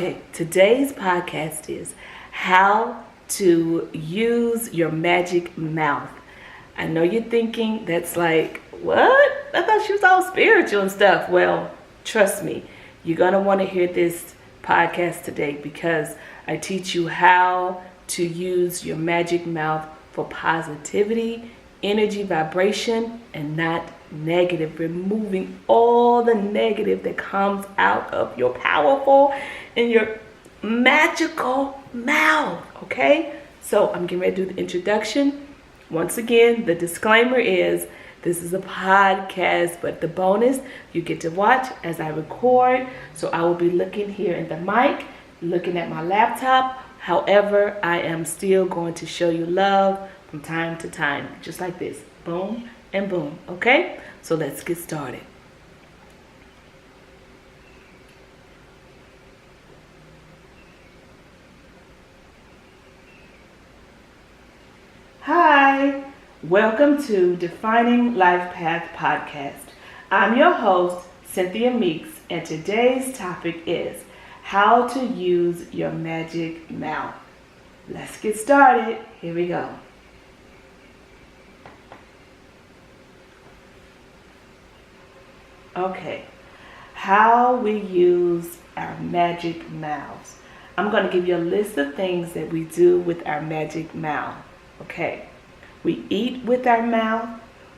Okay, today's podcast is how to use your magic mouth. I know you're thinking that's like, what? I thought she was all spiritual and stuff. Well, trust me, you're going to want to hear this podcast today because I teach you how to use your magic mouth for positivity, energy, vibration, and not negative, removing all the negative that comes out of your powerful and your magical mouth. Okay, so I'm getting ready to do the introduction. Once again, the disclaimer is this is a podcast, but the bonus you get to watch as I record. So I will be looking here in the mic, looking at my laptop. However, I am still going to show you love from time to time, just like this. Boom and boom. Okay, so let's get started. Hi, welcome to Defining Life Path Podcast. I'm your host, Cynthia Meeks, and today's topic is how to use your magic mouth. Let's get started. Here we go. Okay, how we use our magic mouths. I'm going to give you a list of things that we do with our magic mouth. Okay, we eat with our mouth,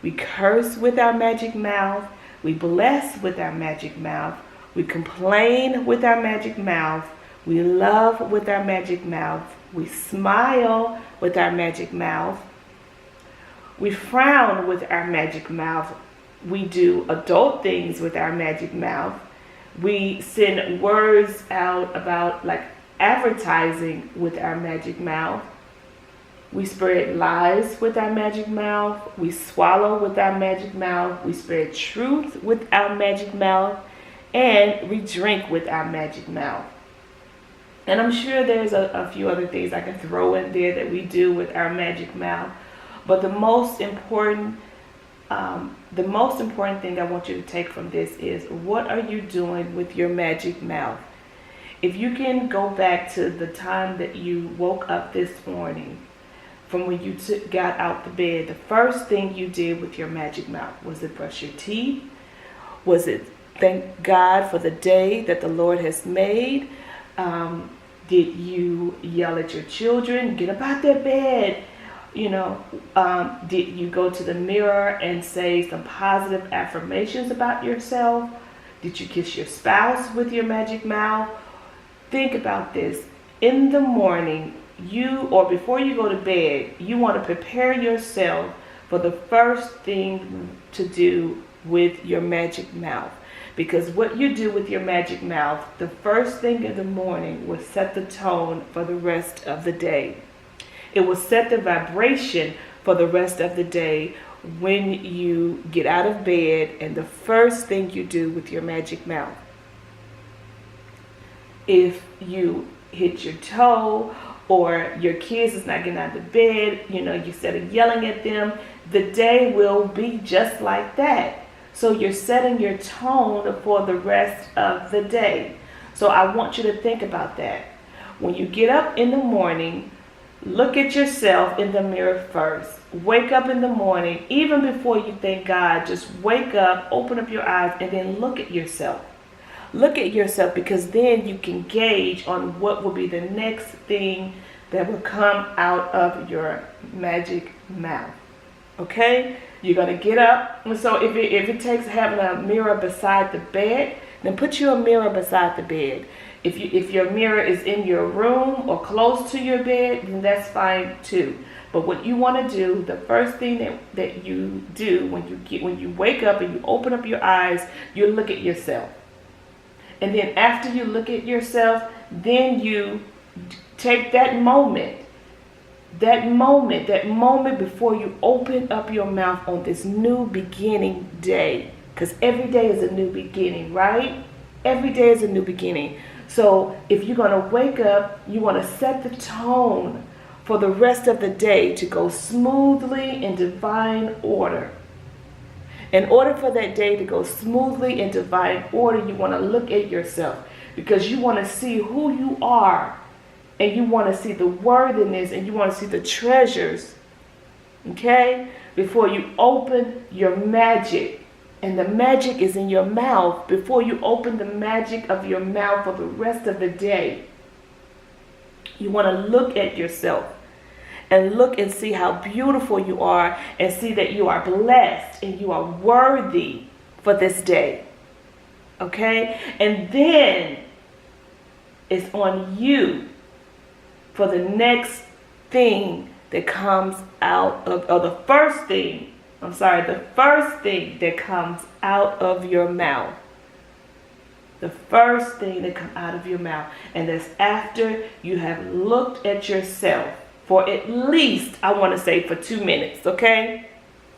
we curse with our magic mouth, we bless with our magic mouth, we complain with our magic mouth, we love with our magic mouth, we smile with our magic mouth, we frown with our magic mouth, we do adult things with our magic mouth, we send words out about like advertising with our magic mouth, we spread lies with our magic mouth, we swallow with our magic mouth, we spread truth with our magic mouth, and we drink with our magic mouth. And I'm sure there's a few other things I can throw in there that we do with our magic mouth. But the most important thing I want you to take from this is, what are you doing with your magic mouth? If you can go back to the time that you woke up this morning, from when you got out the bed, the first thing you did with your magic mouth, was it brush your teeth? Was it thank God for the day that the Lord has made? Did you yell at your children, get up out their bed? Did you go to the mirror and say some positive affirmations about yourself? Did you kiss your spouse with your magic mouth? Think about this. In the morning, before you go to bed, you want to prepare yourself for the first thing to do with your magic mouth. Because what you do with your magic mouth, the first thing in the morning, will set the tone for the rest of the day. It will set the vibration for the rest of the day when you get out of bed and the first thing you do with your magic mouth. If you hit your toe or your kids is not getting out of bed, instead of yelling at them, the day will be just like that. So you're setting your tone for the rest of the day. So I want you to think about that. When you get up in the morning, look at yourself in the mirror first. Wake up in the morning, even before you thank God, just wake up, open up your eyes, and then look at yourself. Look at yourself, because then you can gauge on what will be the next thing that will come out of your magic mouth. Okay? You're going to get up. So if it takes having a mirror beside the bed, then put your mirror beside the bed. If your mirror is in your room or close to your bed, then that's fine too. But what you want to do, the first thing that you do when you wake up and you open up your eyes, you look at yourself. And then after you look at yourself, then you take that moment before you open up your mouth on this new beginning day. Because every day is a new beginning, right? Every day is a new beginning. So if you're going to wake up, you want to set the tone for the rest of the day to go smoothly in divine order. In order for that day to go smoothly in divine order, you want to look at yourself. because you want to see who you are, and you want to see the worthiness, and you want to see the treasures, okay, before you open your magic. And the magic is in your mouth. Before you open the magic of your mouth for the rest of the day, you want to look at yourself and look and see how beautiful you are, and see that you are blessed and you are worthy for this day. Okay? And then it's on you for the next thing that comes out of, or the first thing that comes out of your mouth. The first thing that comes out of your mouth. And that's after you have looked at yourself for at least, I want to say, for 2 minutes, okay?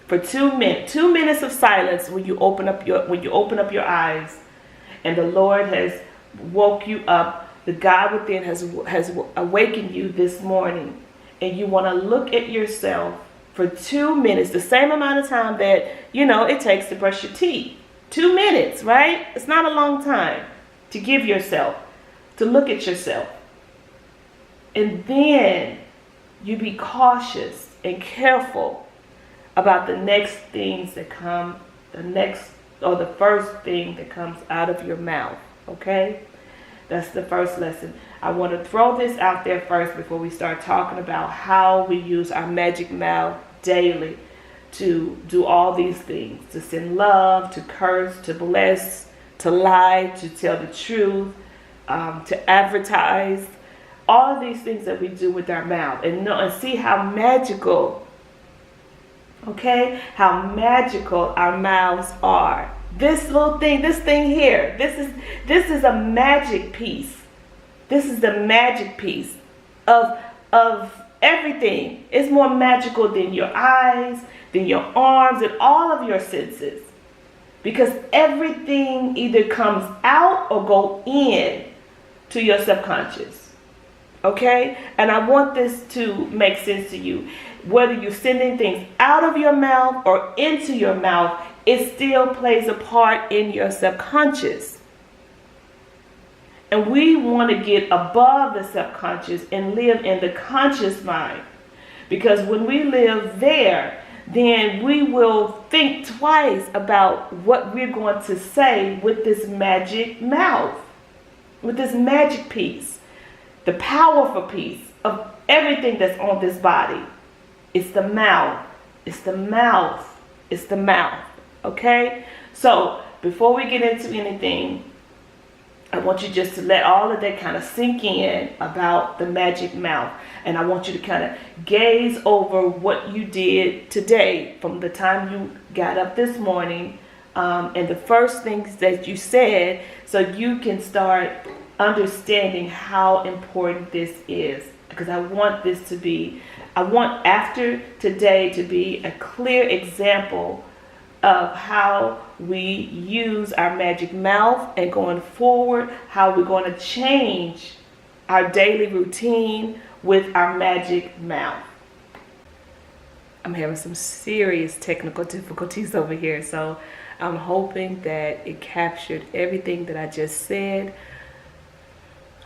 For 2 minutes. 2 minutes of silence when you open up your eyes, and the Lord has woke you up. The God within has awakened you this morning. And you want to look at yourself for 2 minutes, the same amount of time that, it takes to brush your teeth. 2 minutes, right? It's not a long time to give yourself, to look at yourself. And then you be cautious and careful about the next things that come, the first thing that comes out of your mouth, okay? That's the first lesson. I want to throw this out there first before we start talking about how we use our magic mouth daily to do all these things, to send love, to curse, to bless, to lie, to tell the truth, to advertise, all of these things that we do with our mouth, and see how magical, okay, how magical our mouths are. This thing here, this is a magic piece. This is the magic piece of everything. It's more magical than your eyes, than your arms, and all of your senses. Because everything either comes out or go in to your subconscious. Okay? And I want this to make sense to you. Whether you're sending things out of your mouth or into your mouth, it still plays a part in your subconscious. And we want to get above the subconscious and live in the conscious mind. Because when we live there, then we will think twice about what we're going to say with this magic mouth, with this magic piece, the powerful piece of everything that's on this body. It's the mouth. It's the mouth. It's the mouth. Okay? So, before we get into anything, I want you just to let all of that kind of sink in about the magic mouth. And I want you to kind of gaze over what you did today from the time you got up this morning, and the first things that you said, so you can start understanding how important this is. Because I want after today to be a clear example of how we use our magic mouth, and going forward, how we're going to change our daily routine with our magic mouth. I'm having some serious technical difficulties over here, so I'm hoping that it captured everything that I just said.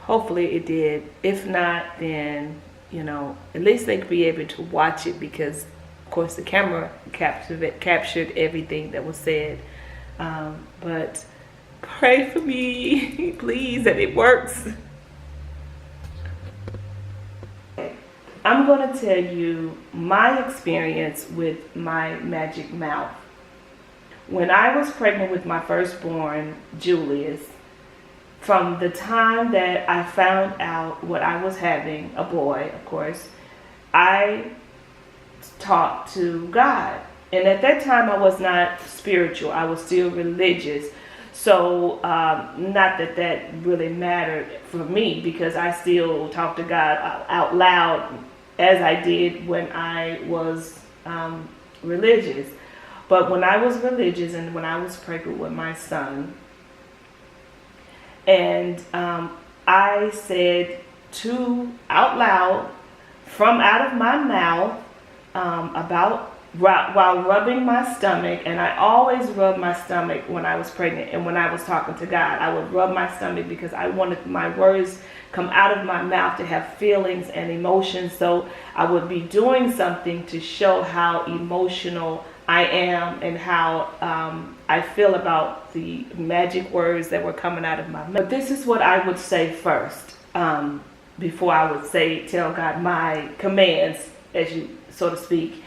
Hopefully it did. If not, then, at least they could be able to watch it, because of course the camera captured everything that was said. But pray for me, please, that it works. I'm going to tell you my experience with my magic mouth. When I was pregnant with my firstborn, Julius, from the time that I found out what I was having, a boy, of course, I talked to God. And at that time, I was not spiritual. I was still religious. So, not that really mattered for me, because I still talked to God out loud as I did when I was religious. But when I was religious and when I was pregnant with my son, and I said out loud, from out of my mouth, about while rubbing my stomach, and I always rub my stomach when I was pregnant and when I was talking to God. I would rub my stomach because I wanted my words come out of my mouth to have feelings and emotions. So I would be doing something to show how emotional I am and how I feel about the magic words that were coming out of my mouth. But this is what I would say first, before I would tell God my commands, as you so to speak,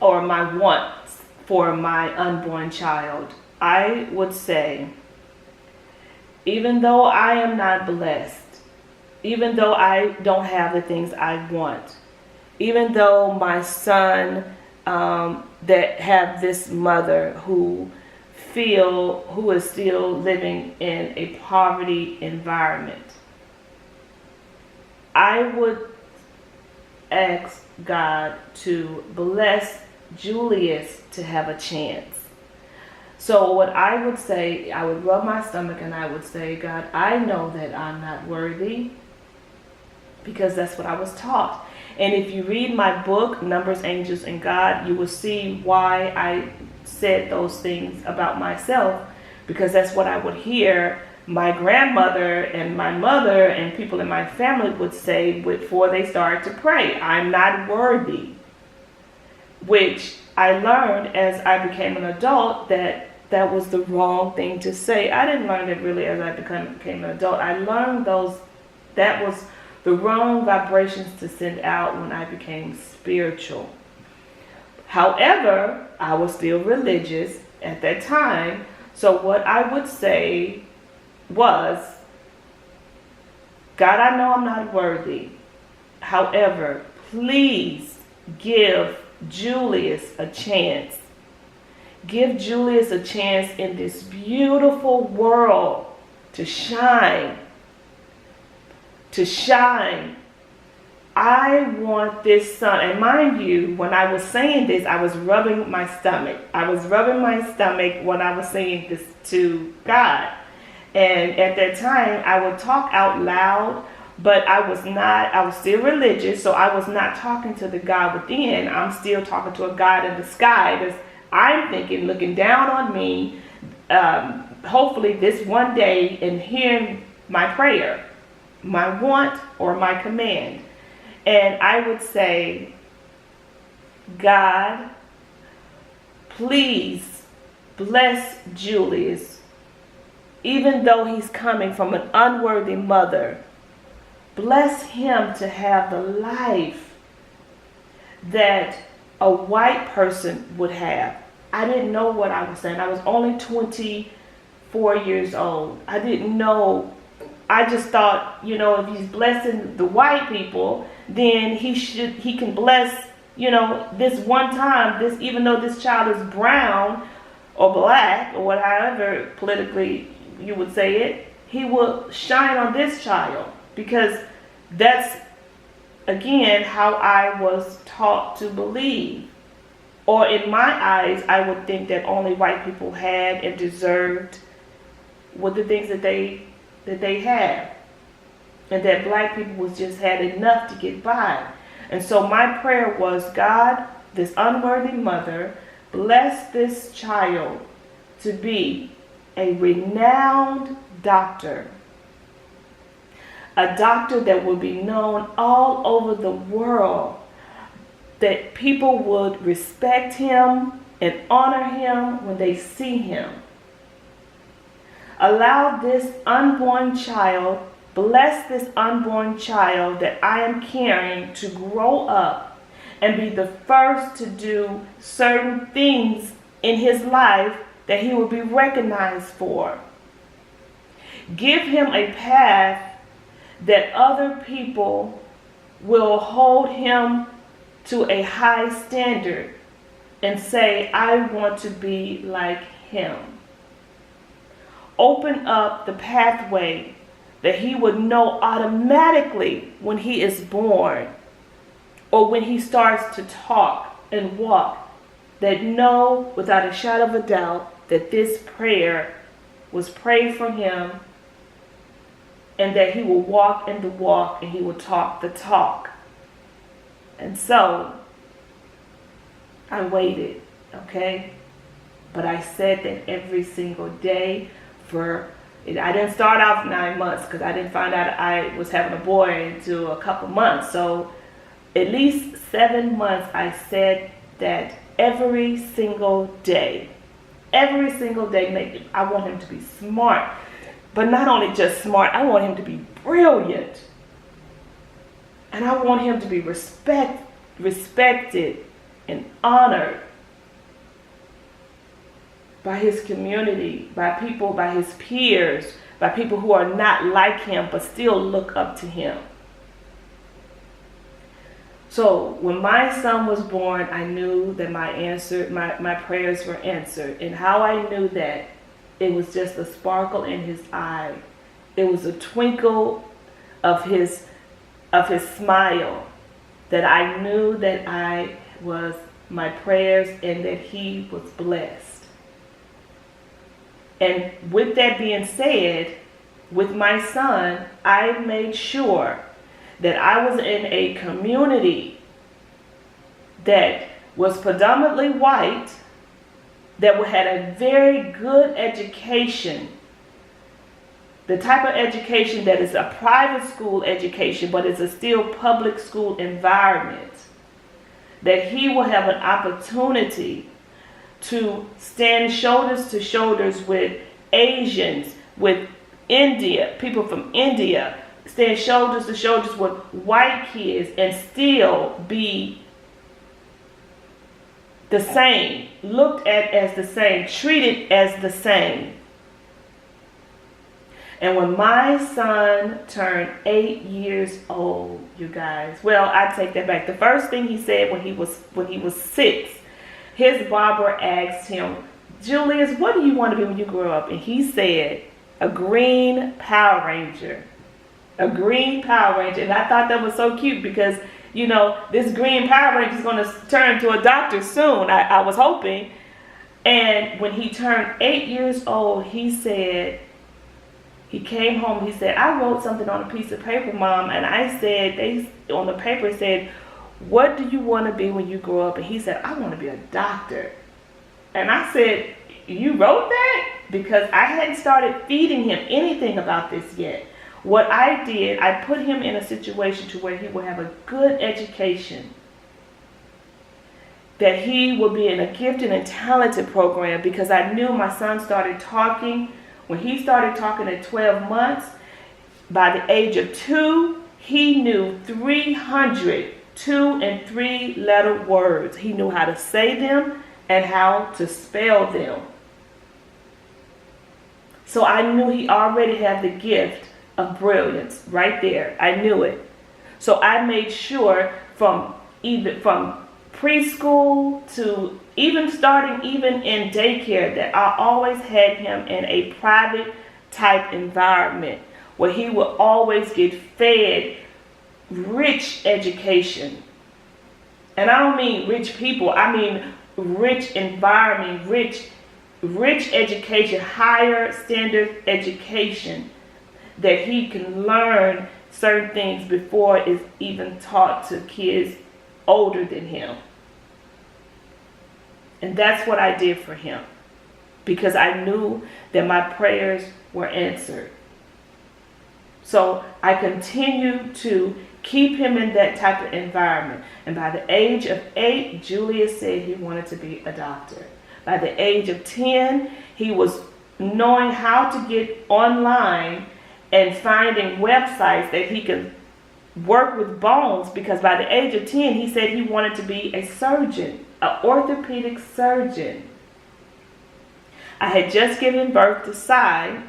or my wants for my unborn child. I would say, even though I am not blessed, even though I don't have the things I want, even though my son that have this mother who is still living in a poverty environment, I would ask God to bless Julius to have a chance. So what I would say, I would rub my stomach and I would say, God, I know that I'm not worthy, because that's what I was taught. And if you read my book, Numbers, Angels, and God, you will see why I said those things about myself, because that's what I would hear my grandmother and my mother and people in my family would say before they started to pray. I'm not worthy. Which I learned as I became an adult that was the wrong thing to say. I didn't learn it really as I became an adult. I learned that was the wrong vibrations to send out when I became spiritual. However, I was still religious at that time. So what I would say was, God, I know I'm not worthy. However, please give Julius a chance. Give Julius a chance in this beautiful world to shine. To shine. I want this son. And mind you, when I was saying this, I was rubbing my stomach. I was rubbing my stomach when I was saying this to God. And at that time, I would talk out loud, but I was still religious, so I was not talking to the God within. I'm still talking to a God in the sky that's, I'm thinking, looking down on me, hopefully this one day, and hearing my prayer, my want or my command. And I would say, God, please bless Julius, even though he's coming from an unworthy mother. Bless him to have the life that a white person would have. I didn't know what I was saying. I was only 24 years old. I didn't know. I just thought, if he's blessing the white people, then he can bless, this one time, even though this child is brown or black or however politically you would say it, he will shine on this child, because that's, again, how I was taught to believe. Or in my eyes, I would think that only white people had and deserved with the things that they had, and that black people was just had enough to get by. And so my prayer was, God, this unworthy mother, bless this child to be a renowned doctor, a doctor that will be known all over the world, that people would respect him and honor him when they see him. Allow this unborn child, bless this unborn child that I am carrying to grow up and be the first to do certain things in his life that he will be recognized for. Give him a path that other people will hold him to a high standard and say, I want to be like him. Open up the pathway that he would know automatically when he is born, or when he starts to talk and walk, that know without a shadow of a doubt that this prayer was prayed for him, and that he will walk in the walk and he will talk the talk. And so I waited, okay? But I said that every single day I didn't start off 9 months because I didn't find out I was having a boy until a couple months. So at least 7 months I said that every single day. Every single day, I want him to be smart. But not only just smart, I want him to be brilliant. And I want him to be respected and honored by his community, by people, by his peers, by people who are not like him but still look up to him. So when my son was born, I knew that my prayers were answered. And how I knew that, it was just a sparkle in his eye. It was a twinkle of his smile that I knew that my prayers and that he was blessed. And with that being said, with my son, I made sure that I was in a community that was predominantly white, that had a very good education, the type of education that is a private school education, but it's a still public school environment, that he will have an opportunity to stand shoulders to shoulders with Asians, with people from India, stand shoulders to shoulders with white kids and still be the same, looked at as the same, treated as the same. And when my son turned 8 years old, you guys, well, I take that back. The first thing he said when he was 6, his barber asked him, "Julius, what do you want to be when you grow up?" And he said, "A green Power Ranger." A green Power Ranger. And I thought that was so cute because, this green Power Ranger is going to turn to a doctor soon. I was hoping. And when he turned 8 years old, he came home, he said, "I wrote something on a piece of paper, Mom." And I said, on the paper it said, "What do you want to be when you grow up?" And he said, "I want to be a doctor." And I said, "You wrote that?" Because I hadn't started feeding him anything about this yet. What I did, I put him in a situation to where he will have a good education, that he will be in a gifted and talented program, because I knew my son started talking. When he started talking at 12 months, by the age of 2, he knew 300 2- and 3-letter words. He knew how to say them and how to spell them. So I knew he already had the gift of brilliance right there. I knew it. So I made sure from preschool to starting in daycare, that I always had him in a private type environment where he would always get fed rich education. And I don't mean rich people, I mean rich environment, rich education, higher standard education, that he can learn certain things before it's even taught to kids older than him. And that's what I did for him, because I knew that my prayers were answered. So I continued to keep him in that type of environment. And by the age of 8, Julius said he wanted to be a doctor. By the age of 10, he was knowing how to get online and finding websites that he could work with bones, because by the age of 10, he said he wanted to be a surgeon, an orthopedic surgeon. I had just given birth to Sai,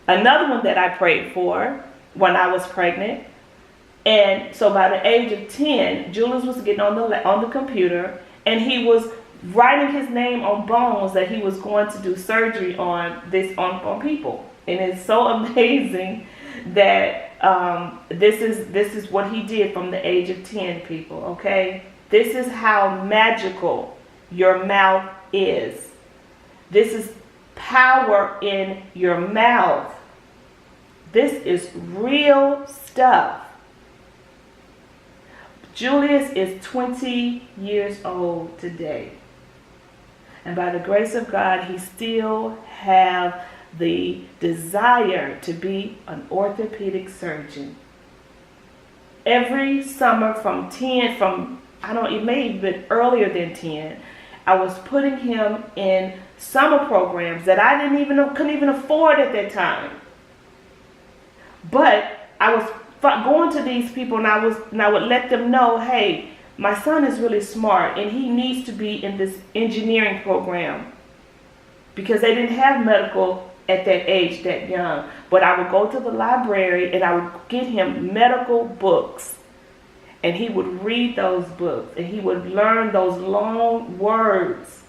another one that I prayed for when I was pregnant. And so by the age of 10, Julius was getting on the computer, and he was writing his name on bones that he was going to do surgery on people. And it's so amazing that this is what he did from the age of 10, people, okay? This is how magical your mouth is. This is power in your mouth. This is real stuff. Julius is 20 years old today. And by the grace of God, he still have the desire to be an orthopedic surgeon. Every summer it may have been earlier than 10, I was putting him in summer programs that I couldn't even afford at that time. But I was going to these people and I would let them know, hey, my son is really smart and he needs to be in this engineering program, because they didn't have medical at that age, that young. But I would go to the library and I would get him medical books, and he would read those books and he would learn those long words.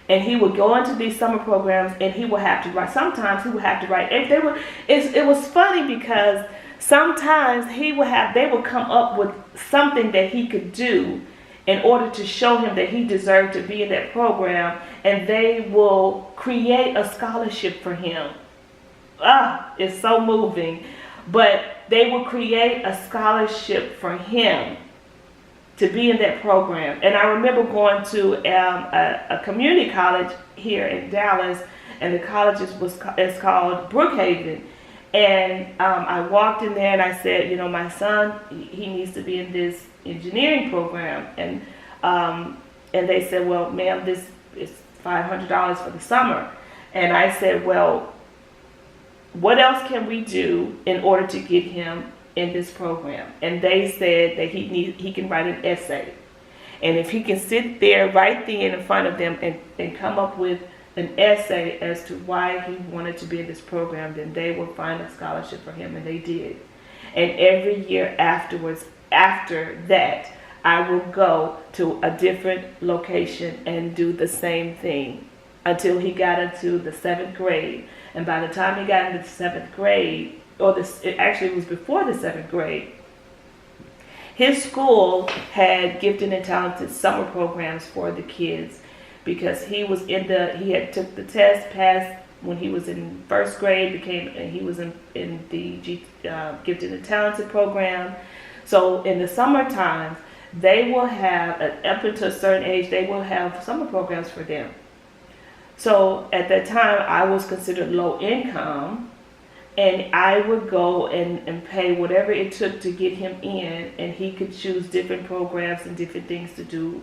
And he would go into these summer programs and he would have to write. Sometimes he would have to write. It was funny because sometimes they would come up with something that he could do in order to show him that he deserved to be in that program, and they will create a scholarship for him. It's so moving. But they will create a scholarship for him to be in that program. And I remember going to a community college here in Dallas, and the college is called Brookhaven. And I walked in there and I said, my son, he needs to be in this engineering program. And they said, well, ma'am, this is $500 for the summer. And I said, well, what else can we do in order to get him in this program? And they said that he can write an essay. And if he can sit there right then in front of them and come up with an essay as to why he wanted to be in this program, then they will find a scholarship for him, and they did. And every year afterwards, after that, I will go to a different location and do the same thing until he got into the 7th grade. And by the time he got into the 7th grade, it was before the 7th grade, his school had gifted and talented summer programs for the kids, because he had took the test, passed when he was in 1st grade, he was in the gifted and talented program. So in the summer times, they will have, up until a certain age, they will have summer programs for them. So at that time, I was considered low income, and I would go and pay whatever it took to get him in, and he could choose different programs and different things to do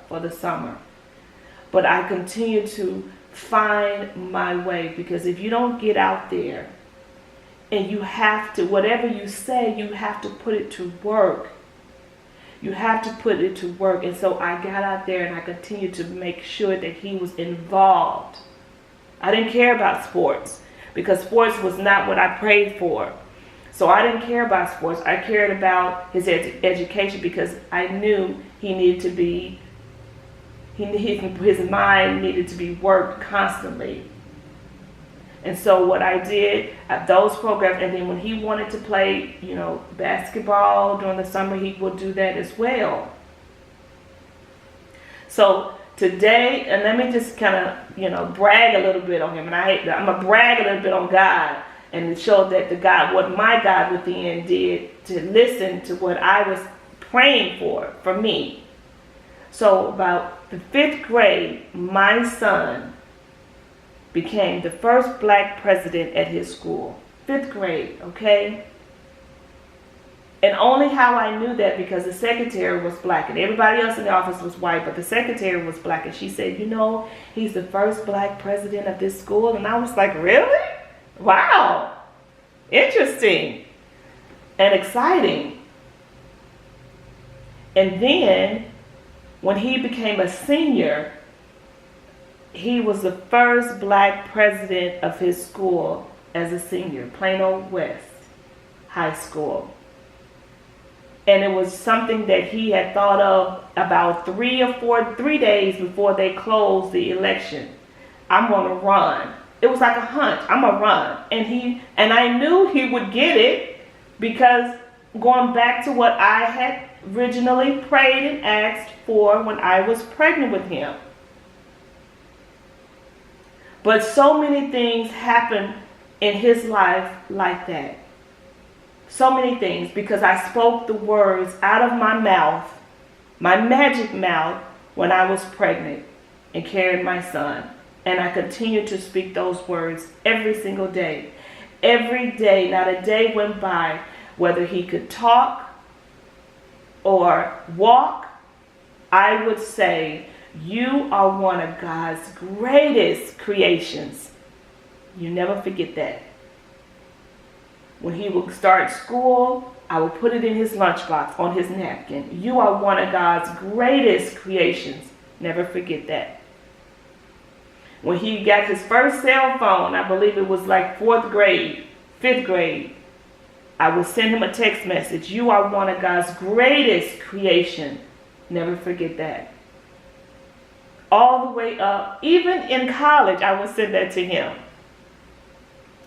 for the summer. But I continue to find my way, because if you don't get out there and you have to, whatever you say, you have to put it to work. You have to put it to work. And so I got out there and I continued to make sure that he was involved. I didn't care about sports, because sports was not what I prayed for. So I didn't care about sports. I cared about his education, because I knew he needed to be, his mind needed to be worked constantly. And so what I did at those programs, and then when he wanted to play, basketball during the summer, he would do that as well. So today, and let me just kind of, brag a little bit on him. And I'm going to brag a little bit on God, and show that what my God within did to listen to what I was praying for me. So about the 5th grade, my son became the first black president at his school. 5th grade, okay? And only how I knew that, because the secretary was black and everybody else in the office was white, but the secretary was black, and she said, he's the first black president of this school. And I was like, really? Wow. Interesting and exciting. And then when he became a senior, he was the first black president of his school as a senior, Plano West High School. And it was something that he had thought of about 3 days before they closed the election. I'm going to run. It was like a hunch. I'm going to run. And I knew he would get it, because going back to what I had originally prayed and asked for when I was pregnant with him. But so many things happened in his life like that. so many things, because I spoke the words out of my mouth, my magic mouth, when I was pregnant and carried my son. And I continued to speak those words every single day. Every day, not a day went by, whether he could talk or walk, I would say, you are one of God's greatest creations. You never forget that. When he would start school, I would put it in his lunchbox, on his napkin. You are one of God's greatest creations. Never forget that. When he got his first cell phone, I believe it was like 4th grade, 5th grade, I would send him a text message. You are one of God's greatest creation. Never forget that. All the way up, even in college, I would send that to him.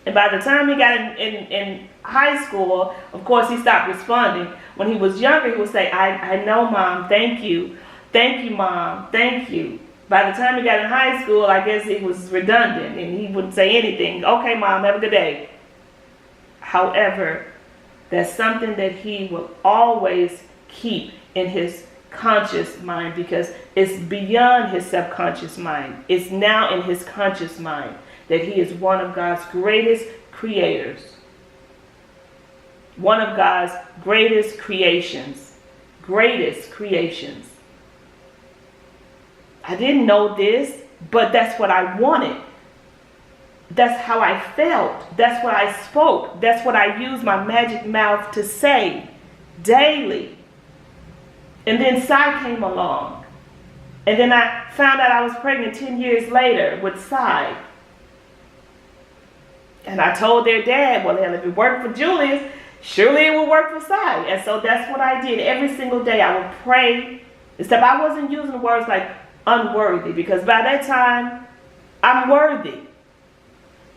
And by the time he got in high school, of course, he stopped responding. When he was younger, he would say, I know, Mom, thank you. Thank you, Mom, thank you. By the time he got in high school, I guess he was redundant and he wouldn't say anything. Okay, Mom, have a good day. However, that's something that he will always keep in his conscious mind, because it's beyond his subconscious mind. It's now in his conscious mind that he is one of God's greatest creators. One of God's greatest creations. Greatest creations. I didn't know this, but that's what I wanted. That's how I felt. That's what I spoke. That's what I used my magic mouth to say daily. And then Sai came along. And then I found out I was pregnant 10 years later with Sai. And I told their dad, well, if it worked for Julius, surely it would work for Sai. And so that's what I did. Every single day I would pray. Except I wasn't using words like unworthy, because by that time, I'm worthy.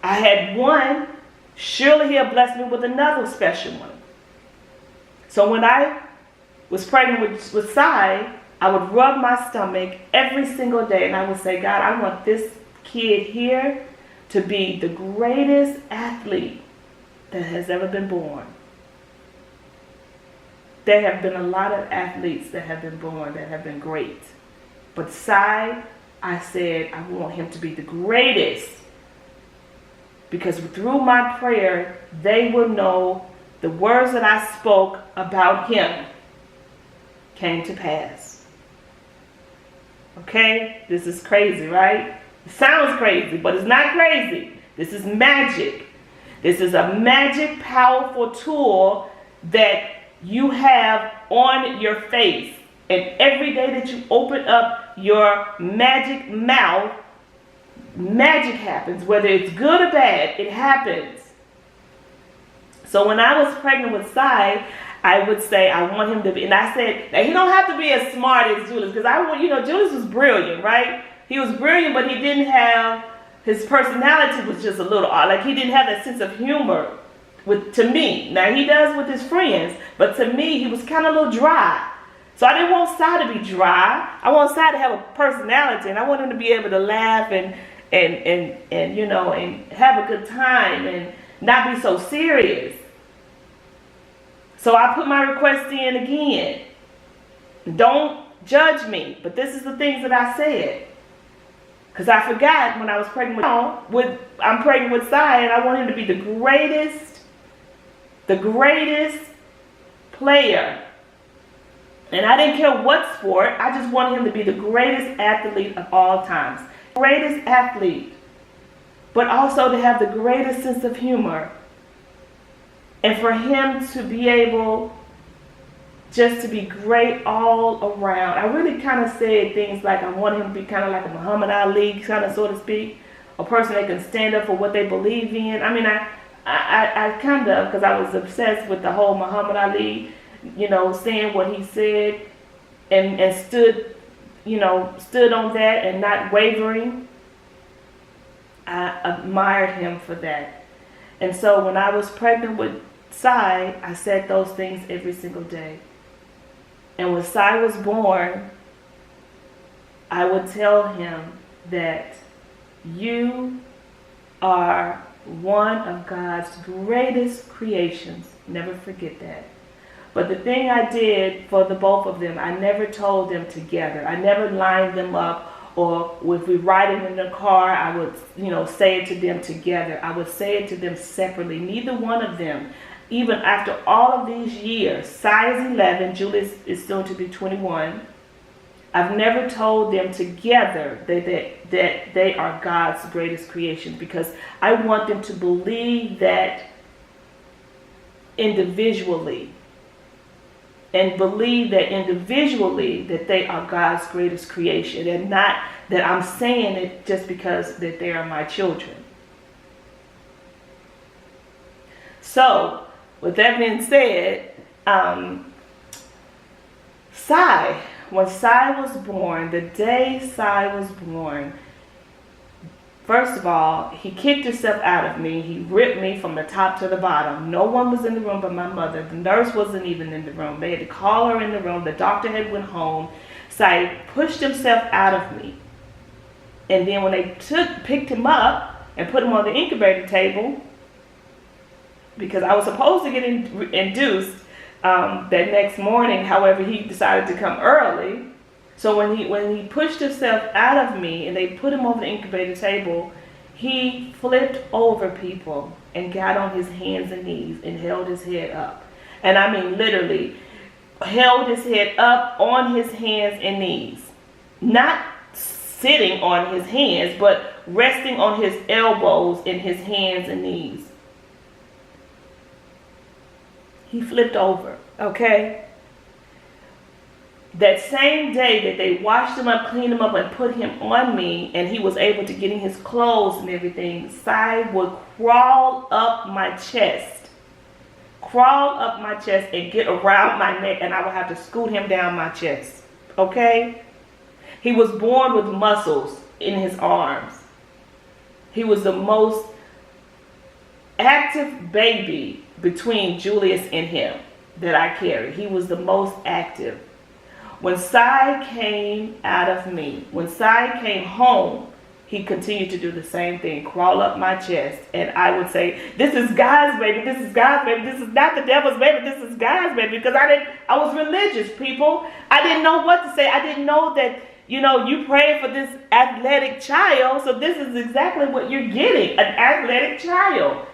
I had one, surely he'll bless me with another special one. So when I was pregnant with Sai, I would rub my stomach every single day and I would say, God, I want this kid here to be the greatest athlete that has ever been born. There have been a lot of athletes that have been born that have been great. But Sai, I said, I want him to be the greatest. Because through my prayer, they will know the words that I spoke about him came to pass. Okay? This is crazy, right? It sounds crazy, but it's not crazy. This is magic. This is a magic, powerful tool that you have on your face. And every day that you open up your magic mouth, magic happens. Whether it's good or bad, it happens. So when I was pregnant with Sai, I would say I want him to be, and I said that he don't have to be as smart as Julius, because Julius was brilliant, right? He was brilliant, but he didn't have, his personality was just a little odd. Like he didn't have that sense of humor to me. Now he does with his friends, but to me he was kind of a little dry. So I didn't want Sai to be dry. I want Sai to have a personality, and I want him to be able to laugh and have a good time and not be so serious. So I put my request in again. Don't judge me, but this is the things that I said. Because I forgot when I was pregnant I'm pregnant with Sai, and I want him to be the greatest player. And I didn't care what sport. I just wanted him to be the greatest athlete of all times. Greatest athlete. But also to have the greatest sense of humor. And for him to be able just to be great all around. I really kind of said things like I want him to be kind of like a Muhammad Ali, kind of, so to speak. A person that can stand up for what they believe in. I mean, I kind of, because I was obsessed with the whole Muhammad Ali, saying what he said and stood on that and not wavering. I admired him for that. And so when I was pregnant with Sai, I said those things every single day. And when Sai was born, I would tell him that you are one of God's greatest creations. Never forget that. But the thing I did for the both of them, I never told them together. I never lined them up, or if we riding in the car, I would, say it to them together. I would say it to them separately. Neither one of them, even after all of these years, size 11, Julie is soon to be 21. I've never told them together that they are God's greatest creation, because I want them to believe that individually, and believe that individually that they are God's greatest creation, and not that I'm saying it just because that they are my children. So, with that being said, when Sai was born, the day Sai was born, first of all, he kicked himself out of me. He ripped me from the top to the bottom. No one was in the room but my mother. The nurse wasn't even in the room. They had to call her in the room. The doctor had went home. Sai pushed himself out of me. And then when they picked him up and put him on the incubator table, because I was supposed to get induced that next morning, however, he decided to come early. So when he pushed himself out of me and they put him on the incubator table, he flipped over people and got on his hands and knees and held his head up. And I mean literally held his head up on his hands and knees. Not sitting on his hands, but resting on his elbows in his hands and knees. He flipped over, okay? That same day that they washed him up, cleaned him up, and put him on me, and he was able to get in his clothes and everything, Sai would crawl up my chest and get around my neck, and I would have to scoot him down my chest, okay? He was born with muscles in his arms. He was the most active baby between Julius and him that I carried. He was the most active. When Sai came out of me, when Sai came home, he continued to do the same thing, crawl up my chest, and I would say, "This is God's baby, this is God's baby, this is not the devil's baby, this is God's baby," because I was religious, people. I didn't know what to say. I didn't know that, you pray for this athletic child, so this is exactly what you're getting, an athletic child.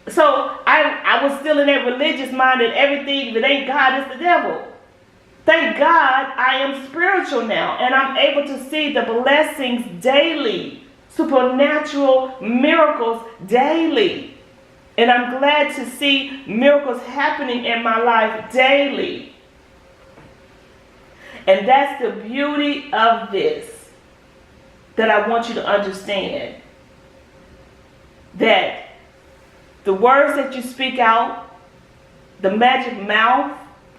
So I was still in that religious mind that everything that ain't God is the devil. Thank God I am spiritual now, and I'm able to see the blessings daily, supernatural miracles daily. And I'm glad to see miracles happening in my life daily. And that's the beauty of this that I want you to understand. That the words that you speak out, the magic mouth,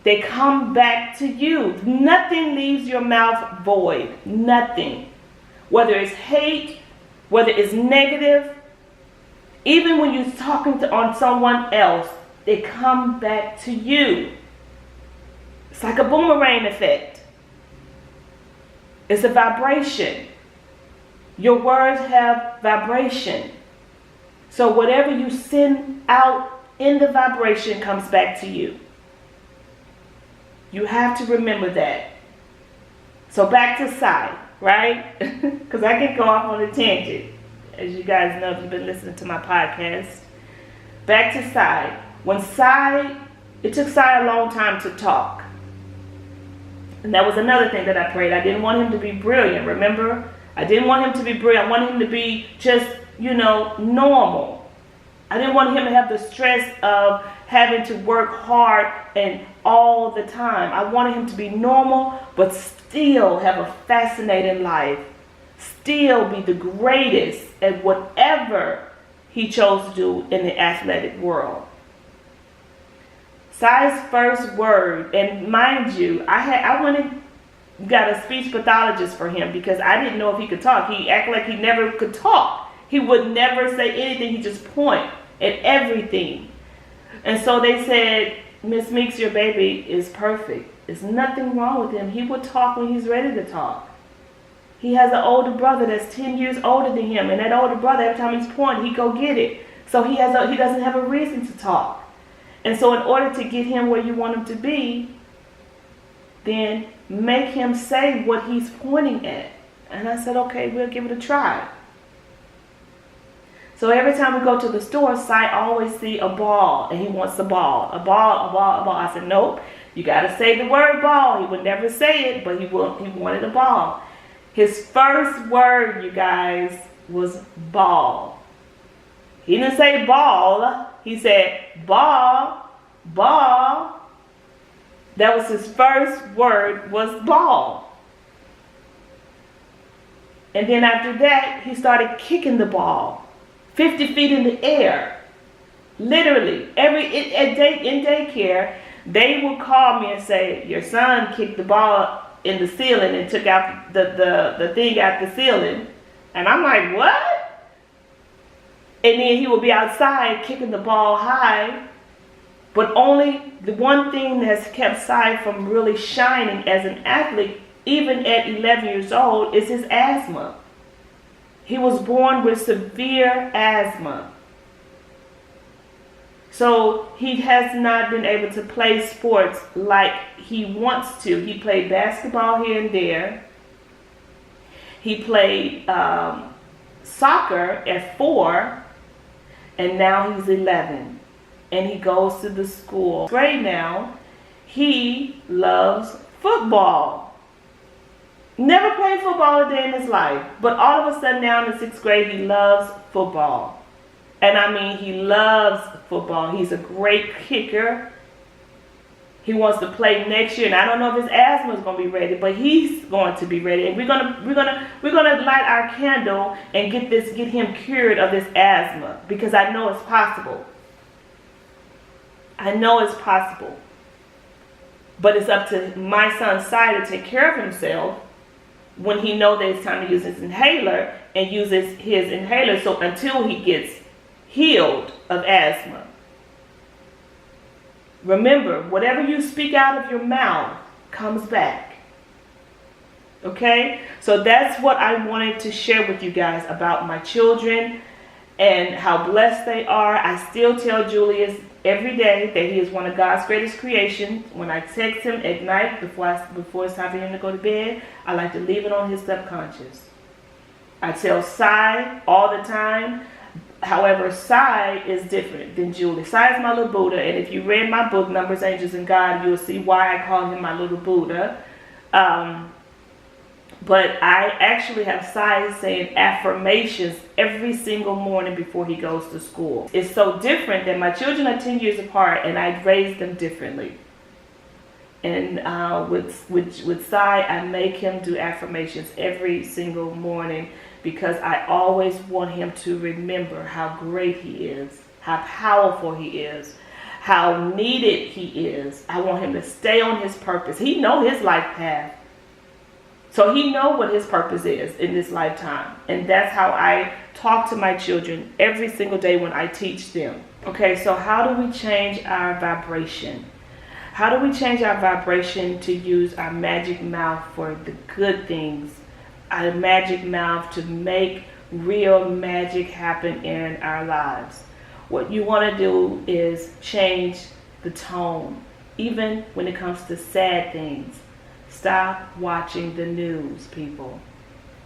they come back to you. Nothing leaves your mouth void. Nothing. Whether it's hate, whether it's negative, even when you're talking on someone else, they come back to you. It's like a boomerang effect. It's a vibration. Your words have vibration. So whatever you send out in the vibration comes back to you. You have to remember that. So back to Sai, right? Because I can go off on a tangent. As you guys know, if you've been listening to my podcast. Back to Sai. It took Sai a long time to talk. And that was another thing that I prayed. I didn't want him to be brilliant, remember? I didn't want him to be brilliant. I wanted him to be just, normal. I didn't want him to have the stress of having to work hard and all the time. I wanted him to be normal, but still have a fascinating life. Still be the greatest at whatever he chose to do in the athletic world. Sai's first word, and mind you, got a speech pathologist for him because I didn't know if he could talk. He acted like he never could talk. He would never say anything. He just point at everything. And so they said, "Miss Meeks, your baby is perfect. There's nothing wrong with him. He will talk when he's ready to talk." He has an older brother that's 10 years older than him, and that older brother, every time he's pointing, he go get it. So he doesn't have a reason to talk. And so in order to get him where you want him to be, then make him say what he's pointing at. And I said, okay, we'll give it a try. So every time we go to the store, Sai always see a ball, and he wants a ball. A ball, a ball, a ball. I said, nope, you got to say the word ball. He would never say it, but he wanted a ball. His first word, you guys, was ball. He didn't say ball. He said ball, ball. That was his first word, was ball. And then after that, he started kicking the ball 50 feet in the air. Literally, in daycare, they would call me and say, your son kicked the ball in the ceiling and took out the thing out the ceiling. And I'm like, what? And then he would be outside kicking the ball high. But only the one thing that's kept Sai from really shining as an athlete, even at 11 years old, is his asthma. He was born with severe asthma. So he has not been able to play sports like he wants to. He played basketball here and there. He played soccer at 4, and now he's 11. And he goes to the school. Right now, he loves football. Never played football a day in his life. But all of a sudden now in the 6th grade, he loves football. And I mean, he loves football. He's a great kicker. He wants to play next year, and I don't know if his asthma is going to be ready, but he's going to be ready. And we're gonna light our candle and get him cured of this asthma, because I know it's possible. I know it's possible. But it's up to my son Sai to take care of himself when he knows that it's time to use his inhaler, and uses his inhaler so until he gets healed of asthma. Remember, whatever you speak out of your mouth comes back. Okay? So that's what I wanted to share with you guys about my children and how blessed they are. I still tell Julius every day that he is one of God's greatest creations. When I text him at night before it's time for him to go to bed, I like to leave it on his subconscious. I tell Sai all the time. However, Sai is different than Julie. Sai is my little Buddha, and if you read my book, Numbers, Angels, and God, you'll see why I call him my little Buddha. But I actually have Sai saying affirmations every single morning before he goes to school. It's so different that my children are 10 years apart, and I raised them differently. And with Sai, I make him do affirmations every single morning, because I always want him to remember how great he is, how powerful he is, how needed he is. I want him to stay on his purpose. He knows his life path. So he knows what his purpose is in this lifetime. And that's how I talk to my children every single day when I teach them. Okay, so how do we change our vibration? How do we change our vibration to use our magic mouth for the good things? Our magic mouth to make real magic happen in our lives. What you want to do is change the tone, even when it comes to sad things. Stop watching the news, people.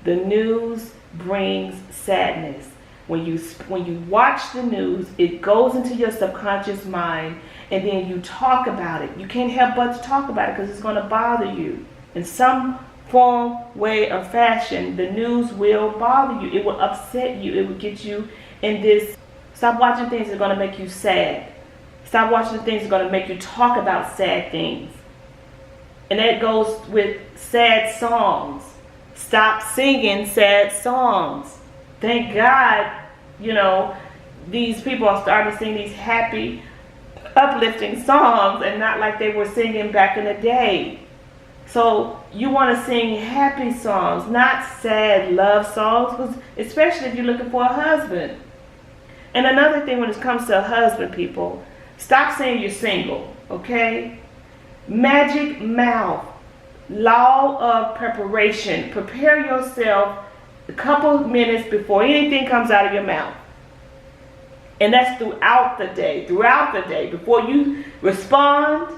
The news brings sadness. When you watch the news, it goes into your subconscious mind, and then you talk about it. You can't help but to talk about it because it's going to bother you in some form, way, or fashion. The news will bother you. It will upset you. It will get you in this. Stop watching things that are going to make you sad. Stop watching the things that are going to make you talk about sad things. And that goes with sad songs. Stop singing sad songs. Thank God, these people are starting to sing these happy, uplifting songs, and not like they were singing back in the day. So you want to sing happy songs, not sad love songs, especially if you're looking for a husband. And another thing when it comes to a husband, people, stop saying you're single, okay? Magic mouth. law of preparation. Prepare yourself a couple minutes before anything comes out of your mouth. And that's throughout the day. Throughout the day. Before you respond,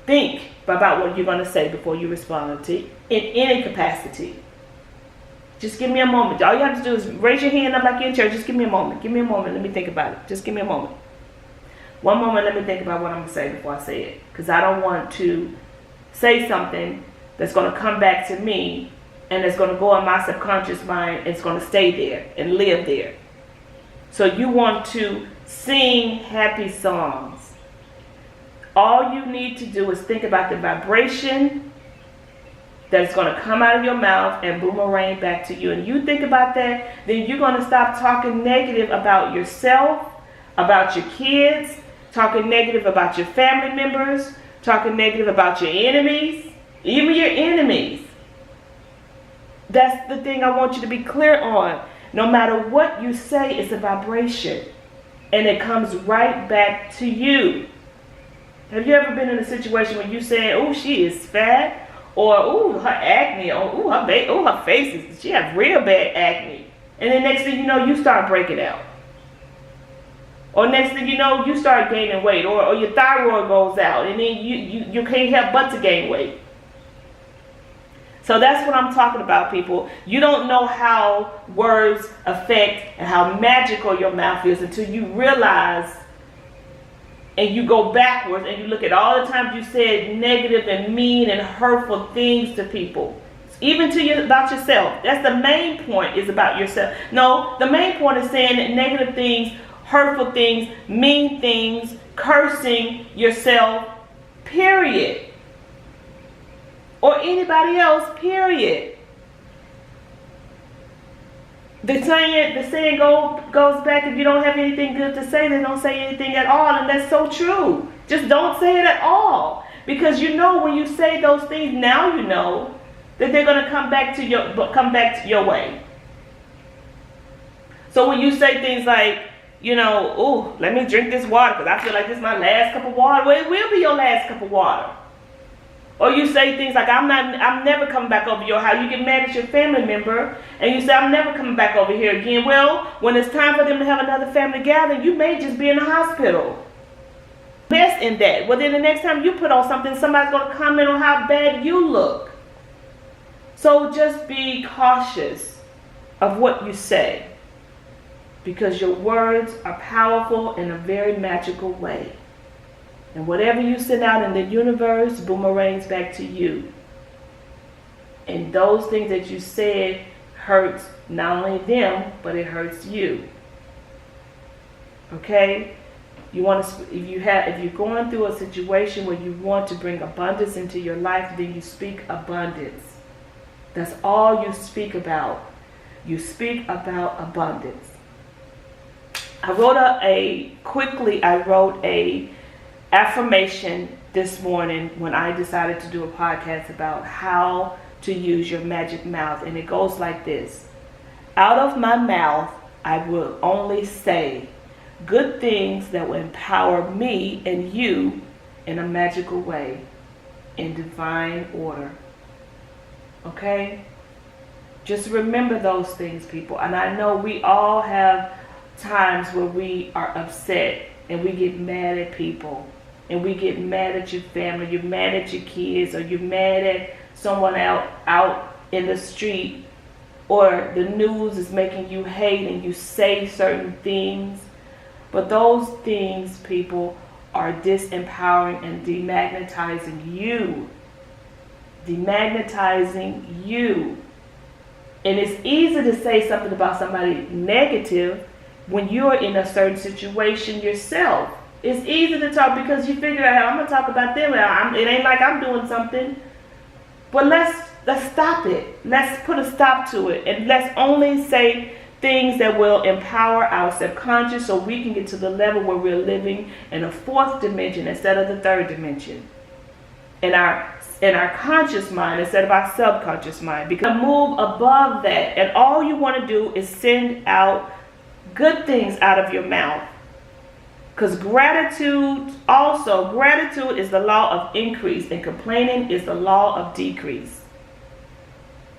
think about what you're going to say before you respond to in any capacity. Just give me a moment. All you have to do is raise your hand up like you're in church. Just give me a moment. Give me a moment. Let me think about it. Just give me a moment. One moment, let me think about what I'm going to say before I say it. Because I don't want to say something that's going to come back to me and it's going to go in my subconscious mind and it's going to stay there and live there. So you want to sing happy songs. All you need to do is think about the vibration that's going to come out of your mouth and boomerang back to you. And you think about that, then you're going to stop talking negative about yourself, about your kids, talking negative about your family members, talking negative about your enemies, even your enemies. That's the thing I want you to be clear on. No matter what you say, it's a vibration. And it comes right back to you. Have you ever been in a situation where you say, oh, she is fat? Or, oh, her acne. Or, oh, her face is, she has real bad acne. And then next thing you know, you start breaking out. Or next thing you know, you start gaining weight. Or your thyroid goes out. And then you can't help but to gain weight. So that's what I'm talking about, people. You don't know how words affect and how magical your mouth is until you realize and you go backwards and you look at all the times you said negative and mean and hurtful things to people. Even to you about yourself. That's the main point, is about yourself. No, the main point is saying negative things, hurtful things, mean things, cursing yourself, period. Or anybody else, period. The saying goes back, if you don't have anything good to say, then don't say anything at all. And that's so true. Just don't say it at all. Because you know when you say those things, now you know that they're going to come back to your way. So when you say things like, oh, let me drink this water because I feel like this is my last cup of water. Well, it will be your last cup of water. Or you say things like, I'm never coming back over your house. You get mad at your family member and you say, I'm never coming back over here again. Well, when it's time for them to have another family gathering, you may just be in the hospital. Best in that. Well, then the next time you put on something, somebody's going to comment on how bad you look. So just be cautious of what you say, because your words are powerful in a very magical way. And whatever you send out in the universe boomerangs back to you. And those things that you said hurts not only them, but it hurts you. Okay? You want to, if you're going through a situation where you want to bring abundance into your life, then you speak abundance. That's all you speak about. You speak about abundance. I wrote a affirmation this morning when I decided to do a podcast about how to use your magic mouth, and it goes like this. Out of my mouth I will only say good things that will empower me and you in a magical way, in divine order. Okay? Just remember those things, people. And I know we all have times where we are upset and we get mad at people. And we get mad at your family, you're mad at your kids, or you're mad at someone out in the street, or the news is making you hate and you say certain things. But those things, people, are disempowering and demagnetizing you. Demagnetizing you. And it's easy to say something about somebody negative when you're in a certain situation yourself. It's easy to talk because you figure out, I'm going to talk about them. It ain't like I'm doing something. But let's stop it. Let's put a stop to it. And let's only say things that will empower our subconscious so we can get to the level where we're living in a fourth dimension instead of the third dimension. In our conscious mind instead of our subconscious mind. Because move above that. And all you want to do is send out good things out of your mouth. Because gratitude is the law of increase, and complaining is the law of decrease.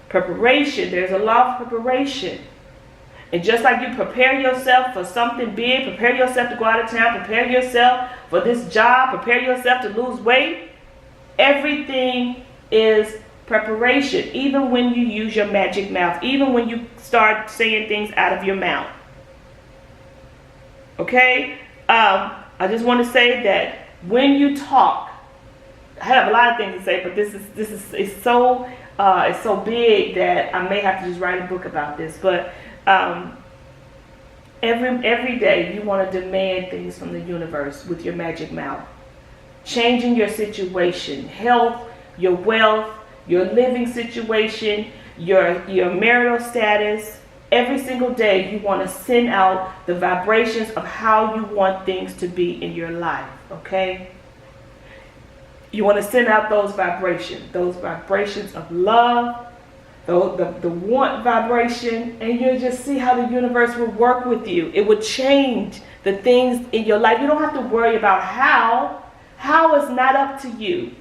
Preparation, there's a law of preparation. And just like you prepare yourself for something big, prepare yourself to go out of town, prepare yourself for this job, prepare yourself to lose weight, everything is preparation. Even when you use your magic mouth, even when you start saying things out of your mouth. Okay? I just want to say that when you talk, I have a lot of things to say, but this is it's so big that I may have to just write a book about this. But every day you want to demand things from the universe with your magic mouth, changing your situation, health, your wealth, your living situation, your marital status. Every single day you want to send out the vibrations of how you want things to be in your life, okay? You want to send out those vibrations of love, the want vibration, and you'll just see how the universe will work with you. It will change the things in your life. You don't have to worry about how. How is not up to you.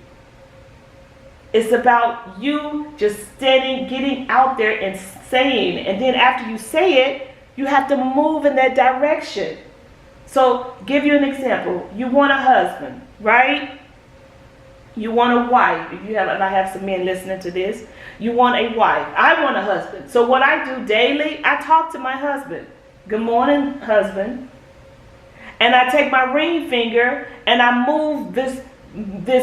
It's about you just standing, getting out there and saying. And then after you say it, you have to move in that direction. So, give you an example. You want a husband, right? You want a wife. And I have some men listening to this. You want a wife. I want a husband. So what I do daily, I talk to my husband. Good morning, husband. And I take my ring finger and I move this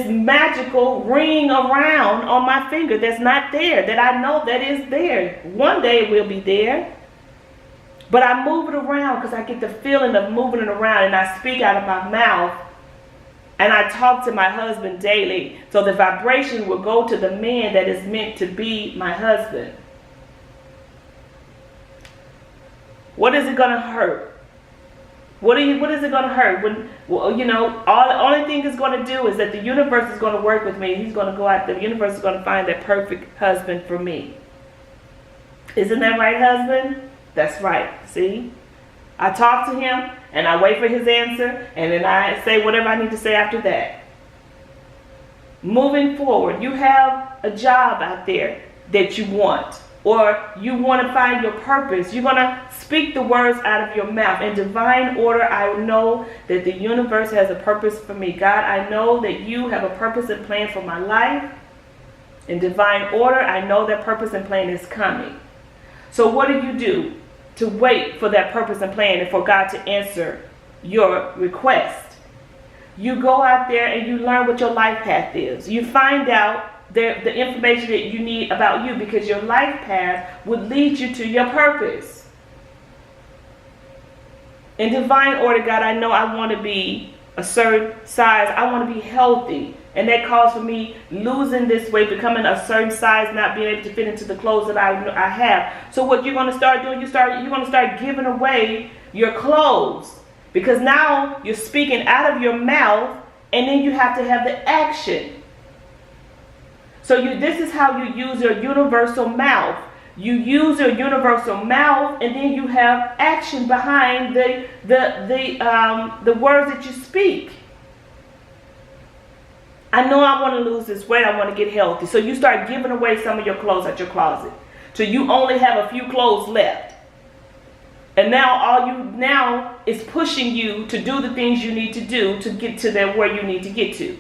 magical ring around on my finger that's not there, that I know that is there. One day it will be there. But I move it around because I get the feeling of moving it around, and I speak out of my mouth. And I talk to my husband daily. So the vibration will go to the man that is meant to be my husband. What is it going to hurt? What is it going to hurt? All the only thing it's going to do is that the universe is going to work with me. He's going to go out. The universe is going to find that perfect husband for me. Isn't that right, husband? That's right. See? I talk to him and I wait for his answer, and then I say whatever I need to say after that. Moving forward, you have a job out there that you want, or you want to find your purpose. You're going to speak the words out of your mouth. In divine order, I know that the universe has a purpose for me. God, I know that you have a purpose and plan for my life. In divine order, I know that purpose and plan is coming. So what do? To wait for that purpose and plan and for God to answer your request. You go out there and you learn what your life path is. You find out the information that you need about you, because your life path would lead you to your purpose. In divine order, God, I know I want to be a certain size. I want to be healthy. And that calls for me losing this weight, becoming a certain size, not being able to fit into the clothes that I have. So what you're going to start doing, you're going to start giving away your clothes. Because now you're speaking out of your mouth, and then you have to have the action. So this is how you use your universal mouth. You use your universal mouth, and then you have action behind the words that you speak. I know I want to lose this weight. I want to get healthy. So you start giving away some of your clothes at your closet, till you only have a few clothes left. And now is pushing you to do the things you need to do to get to where you need to get to.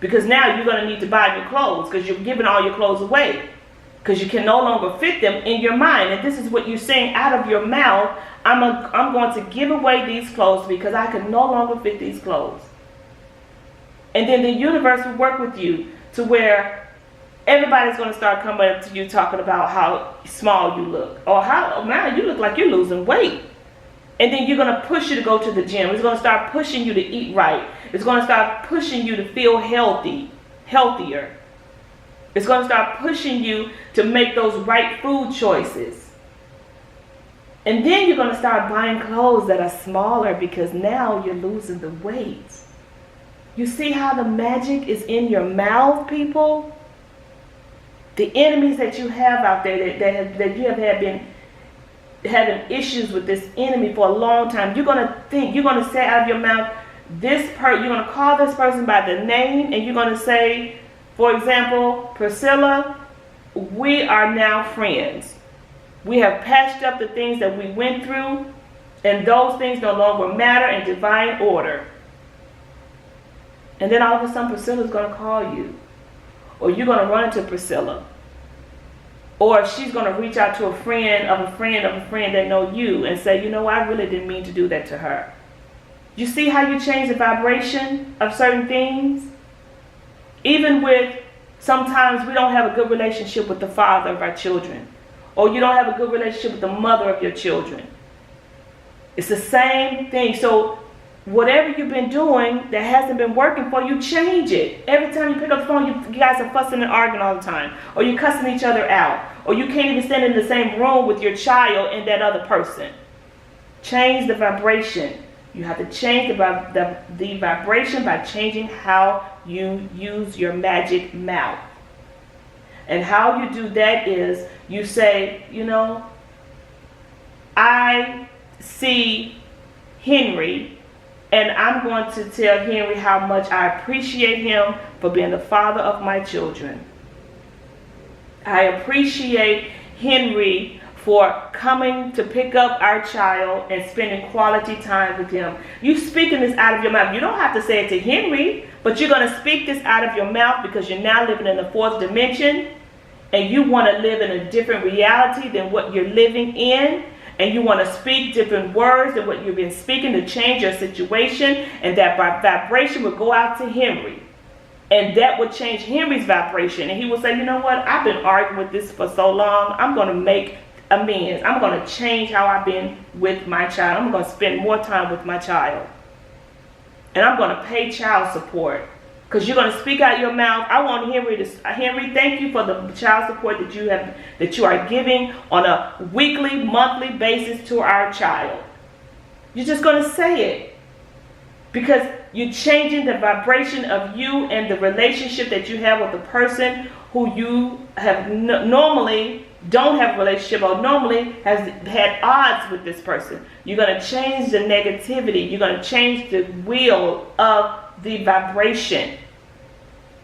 Because now you're going to need to buy new clothes, because you're giving all your clothes away, because you can no longer fit them in your mind. And this is what you're saying out of your mouth. I'm going to give away these clothes because I can no longer fit these clothes. And then the universe will work with you to where everybody's going to start coming up to you talking about how small you look, or how now you look like you're losing weight. And then you're going to push you to go to the gym. It's going to start pushing you to eat right. It's going to start pushing you to feel healthier. It's going to start pushing you to make those right food choices. And then you're going to start buying clothes that are smaller, because now you're losing the weight. You see how the magic is in your mouth, people? The enemies that you have out there that you have been having issues with this enemy for a long time. You're going to say out of your mouth, you're going to call this person by the name, and you're going to say, for example, Priscilla, we are now friends. We have patched up the things that we went through, and those things no longer matter in divine order. And then all of a sudden Priscilla's going to call you, or you're going to run into Priscilla, or she's going to reach out to a friend of a friend of a friend that know you and say, you know, I really didn't mean to do that to her. You see how you change the vibration of certain things? Even with, sometimes we don't have a good relationship with the father of our children, or you don't have a good relationship with the mother of your children. It's the same thing. So whatever you've been doing that hasn't been working for you, change it. Every time you pick up the phone, you guys are fussing and arguing all the time, or you're cussing each other out, or you can't even stand in the same room with your child and that other person. Change the vibration. You have to change the vibration by changing how you use your magic mouth. And how you do that is you say, you know, I see Henry, and I'm going to tell Henry how much I appreciate him for being the father of my children. I appreciate Henry for coming to pick up our child and spending quality time with him. You speaking this out of your mouth. You don't have to say it to Henry, but you're going to speak this out of your mouth because you're now living in the fourth dimension, and you want to live in a different reality than what you're living in, and you want to speak different words than what you've been speaking to change your situation, and that vibration will go out to Henry. And that would change Henry's vibration. And he will say, you know what? I've been arguing with this for so long. I'm going to make amends. I'm going to change how I've been with my child. I'm going to spend more time with my child. And I'm going to pay child support. Because you're going to speak out your mouth. I want Henry, thank you for the child support that you are giving on a weekly, monthly basis to our child. You're just going to say it. Because you're changing the vibration of you and the relationship that you have with the person who you have normally don't have a relationship, or normally has had odds with this person. You're going to change the negativity. You're going to change the wheel of the vibration.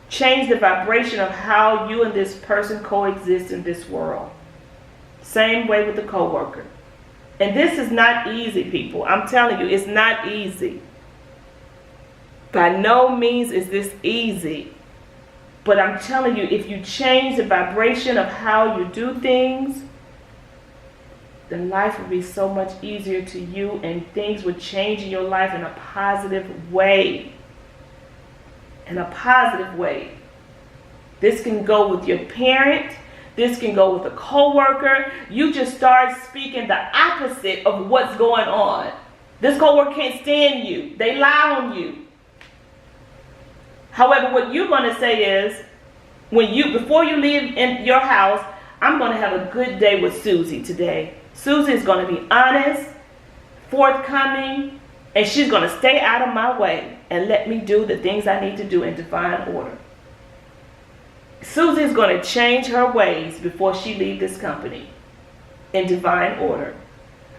Change the vibration of how you and this person coexist in this world. Same way with the coworker. And this is not easy, people. I'm telling you, it's not easy. By no means is this easy. But I'm telling you, if you change the vibration of how you do things, then life will be so much easier to you, and things will change in your life in a positive way. In a positive way. This can go with your parent. This can go with a coworker. You just start speaking the opposite of what's going on. This coworker can't stand you. They lie on you. However, what you're going to say is, before you leave in your house, I'm going to have a good day with Susie today. Susie is going to be honest, forthcoming, and she's going to stay out of my way and let me do the things I need to do in divine order. Susie is going to change her ways before she leaves this company in divine order.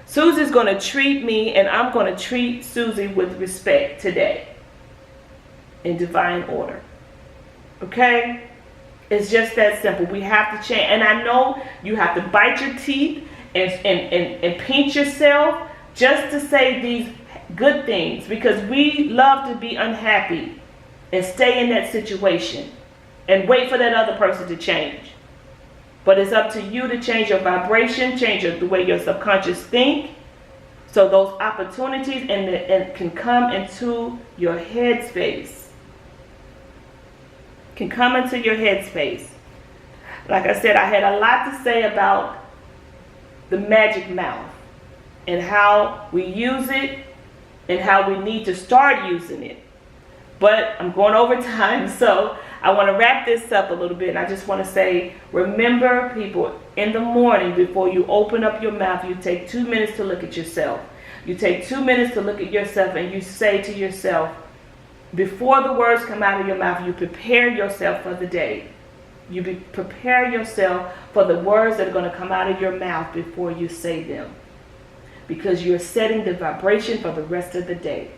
Susie's going to treat me, and I'm going to treat Susie with respect today. In divine order. Okay? It's just that simple. We have to change. And I know you have to bite your teeth and pinch yourself just to say these good things, because we love to be unhappy and stay in that situation and wait for that other person to change. But it's up to you to change your vibration, change the way your subconscious think, so those opportunities and can come into your headspace. Can come into your headspace. Like I said, I had a lot to say about the magic mouth and how we use it and how we need to start using it. But I'm going over time, so I want to wrap this up a little bit. And I just want to say, remember, people, in the morning before you open up your mouth, you take 2 minutes to look at yourself. You take 2 minutes to look at yourself, and you say to yourself, before the words come out of your mouth, you prepare yourself for the day. Prepare yourself for the words that are going to come out of your mouth before you say them. Because you're setting the vibration for the rest of the day.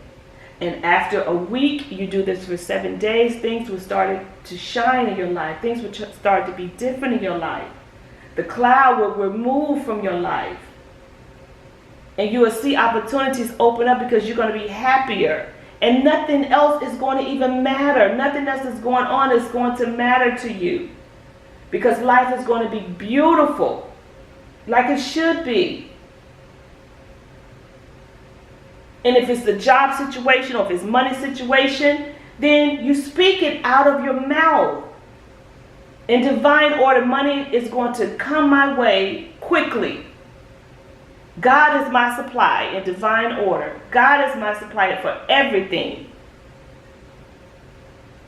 And after a week, you do this for 7 days, things will start to shine in your life. Things will start to be different in your life. The cloud will remove from your life. And you will see opportunities open up because you're going to be happier. And nothing else is going to even matter. Nothing else is going on is going to matter to you. Because life is going to be beautiful. Like it should be. And if it's the job situation or if it's money situation, then you speak it out of your mouth. In divine order, money is going to come my way quickly. God is my supply in divine order. God is my supplier for everything.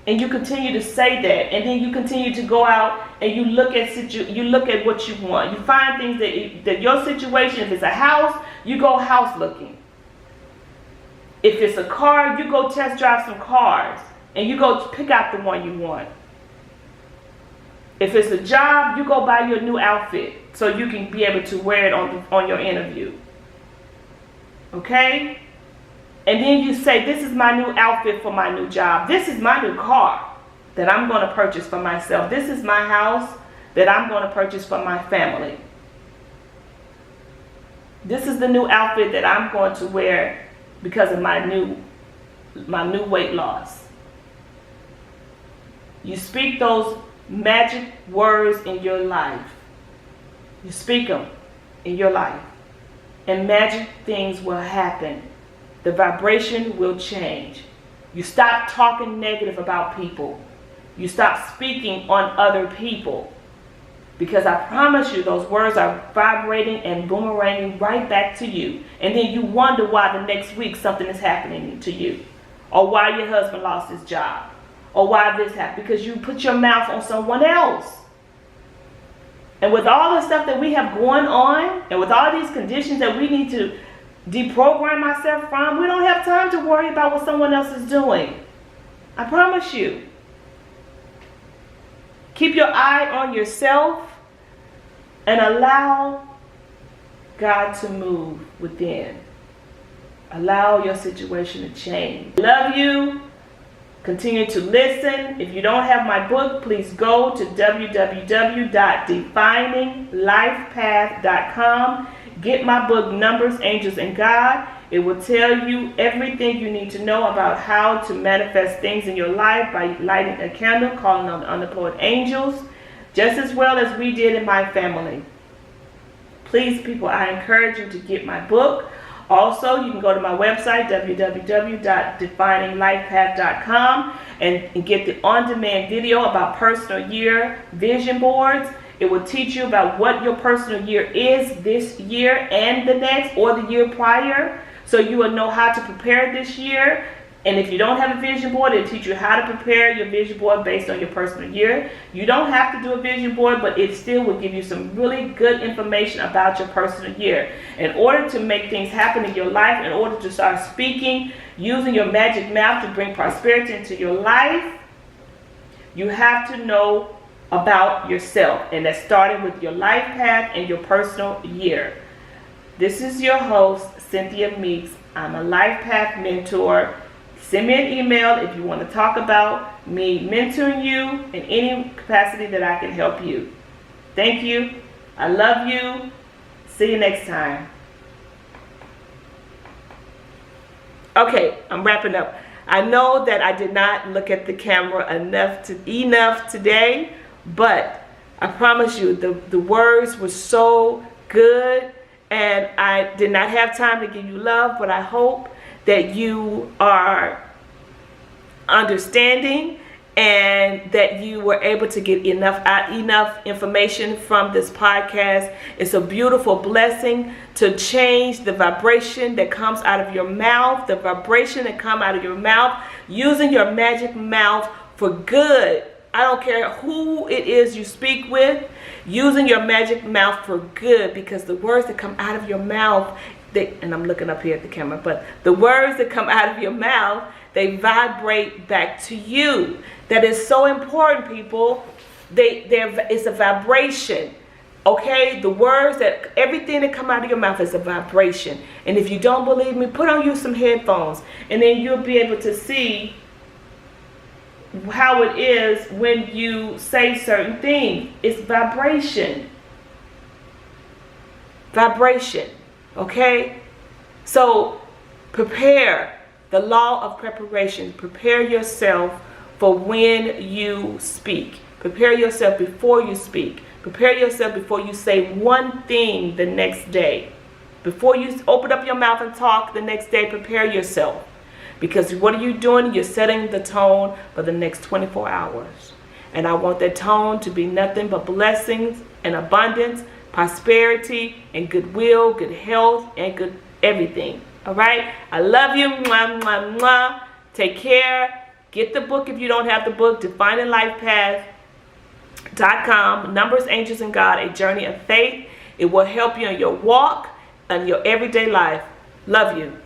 And you continue to say that, and then you continue to go out and you look at what you want. You find things that your situation, if it's a house, you go house looking. If it's a car, you go test drive some cars and you go pick out the one you want. If it's a job, you go buy your new outfit so you can be able to wear it on your interview. Okay? And then you say, this is my new outfit for my new job. This is my new car that I'm going to purchase for myself. This is my house that I'm going to purchase for my family. This is the new outfit that I'm going to wear because of my new weight loss. You speak those magic words in your life. You speak them in your life. And magic things will happen. The vibration will change. You stop talking negative about people. You stop speaking on other people. Because I promise you, those words are vibrating and boomeranging right back to you. And then you wonder why the next week something is happening to you. Or why your husband lost his job. Or why this happened. Because you put your mouth on someone else. And with all the stuff that we have going on, and with all these conditions that we need to deprogram ourselves from, we don't have time to worry about what someone else is doing. I promise you. Keep your eye on yourself and allow God to move within. Allow your situation to change. Love you. Continue to listen. If you don't have my book, please go to www.defininglifepath.com. Get my book, Numbers, Angels, and God. It will tell you everything you need to know about how to manifest things in your life by lighting a candle, calling on the undeployed angels, just as well as we did in my family. Please, people, I encourage you to get my book. Also, you can go to my website, www.defininglifepath.com, and get the on-demand video about personal year vision boards. It will teach you about what your personal year is this year and the next or the year prior. So you will know how to prepare this year. And if you don't have a vision board, it'll teach you how to prepare your vision board based on your personal year. You don't have to do a vision board, but it still will give you some really good information about your personal year. In order to make things happen in your life, in order to start speaking, using your magic mouth to bring prosperity into your life, you have to know about yourself. And that's starting with your life path and your personal year. This is your host, Cynthia Meeks. I'm a life path mentor. Send me an email if you want to talk about me mentoring you in any capacity that I can help you. Thank you. I love you. See you next time. Okay, I'm wrapping up. I know that I did not look at the camera enough today, but I promise you the words were so good, and I did not have time to give you love, but I hope that you are understanding and that you were able to get enough information from this podcast. It's a beautiful blessing to change the vibration that comes out of your mouth, the vibration that comes out of your mouth, using your magic mouth for good. I don't care who it is you speak with, using your magic mouth for good, because the words that come out of your mouth, and I'm looking up here at the camera, but the words that come out of your mouth, they vibrate back to you. That is so important, people. It's a vibration. Okay, the words, that everything that come out of your mouth is a vibration. And if you don't believe me, put on you some headphones, and then you'll be able to see how it is when you say certain things. It's vibration. Vibration. Okay? So prepare. The law of preparation. Prepare yourself for when you speak. Prepare yourself before you speak. Prepare yourself before you say one thing the next day. Before you open up your mouth and talk the next day, prepare yourself. Because what are you doing? You're setting the tone for the next 24 hours. And I want that tone to be nothing but blessings and abundance, prosperity and goodwill, good health and good everything. All right? I love you. Mwah, mwah, mwah. Take care. Get the book if you don't have the book, Defining Life Path. .com, Numbers, Angels, and God, A Journey of Faith. It will help you in your walk and your everyday life. Love you.